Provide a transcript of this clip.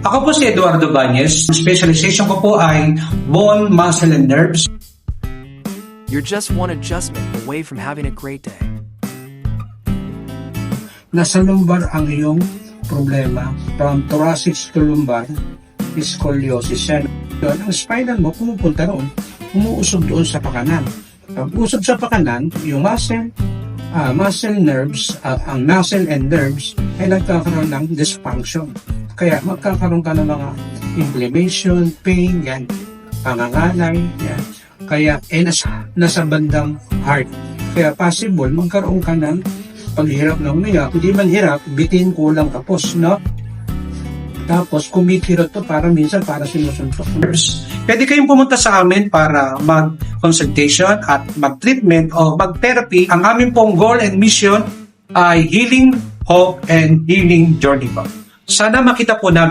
Ako po si Eduardo Bañez. Specialization ko po ay bone, muscle, and nerves. You're just one adjustment away from having a great day. Nasa lumbar ang iyong problema. From thoracic to lumbar is scoliosis. Yan. Ang spinal mo pumupunta roon, umuusog doon sa pakanan. Pag usog sa pakanan, yung muscle nerves, ang muscle and nerves ay nagkakaroon ng dysfunction. Kaya magkakaroon ka ng mga inflammation, pain, yan, pangangalay, yan. Kaya nasa bandang heart. Kaya possible magkaroon ka ng paghirap ng umiyak. Hindi man hirap, bitin, kulang, tapos, no? Tapos kumikirot to minsan para sinusuntok. Pwede kayong pumunta sa amin para mag-consultation at mag-treatment o mag-therapy. Ang aming pong goal and mission ay healing, hope, and healing journey po. Sana makita po namin